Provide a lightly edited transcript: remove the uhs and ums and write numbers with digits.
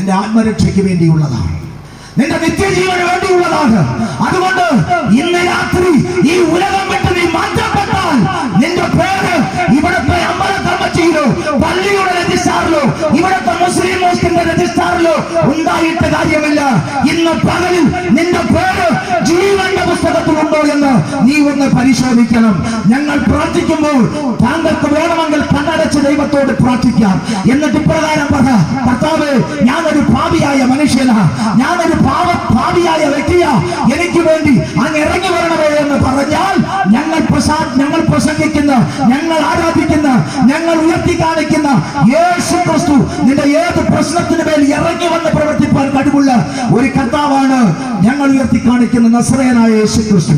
നിന്റെ ആത്മരക്ഷയ്ക്ക് വേണ്ടിയുള്ളതാണ്, നിന്റെ നിത്യജീവന് വേണ്ടിയുള്ളതാണ്. അതുകൊണ്ട് ഇന്ന് രാത്രി ഈ ഉലകം വിട്ട് നീ മാറ്റപ്പെട്ടാൽ നിന്റെ പേര് ഇവിടുത്തെ അമ്പല കമ്മിറ്റിയിലോ പള്ളിയുടെ രജിസ്ട്രാറിലോ ഇവിടുത്തെ മുസ്ലിം മോസ്കിന്റെ രജിസ്ട്രാറിലോ ഉണ്ടായിട്ട് കാര്യമില്ല. ഇന്ന് പകലിൽ നിന്റെ പേര് ജീവന്റെ പുസ്തകത്തിലുണ്ടോ എന്ന് നീ ഒന്ന് പരിശോധിക്കണം. ഞങ്ങൾ പ്രാർത്ഥിക്കുമ്പോൾ താങ്കൾക്ക് വേണമെങ്കിൽ കണ്ണടച്ച് ദൈവത്തോട് പ്രാർത്ഥിക്കാം. എന്നിട്ട് ഇപ്രകാരം പറ, കർത്താവേ, ഞാനൊരു പാപിയായ മനുഷ്യനാ, ഞാനൊരു പാപിയായ വ്യക്തിയാ, എനിക്ക് വേണ്ടി അങ്ങ് ഇറങ്ങി വരണമേ എന്ന് പറഞ്ഞാൽ ഞങ്ങൾ പ്രസംഗിക്കുന്ന, ഞങ്ങൾ ആരാധിക്കുന്ന, ഞങ്ങൾ ഉയർത്തി കാണിക്കുന്ന യേശു ക്രിസ്തു നിന്റെ ഏത് പ്രശ്നത്തിന് മേൽ ഇറങ്ങി വന്ന് പ്രവർത്തിപ്പാൻ കഴിവുള്ള ഒരു കർത്താവാണ് ഞങ്ങൾ ഉയർത്തി കാണിക്കുന്ന നസറേയനായ യേശു ക്രിസ്തു.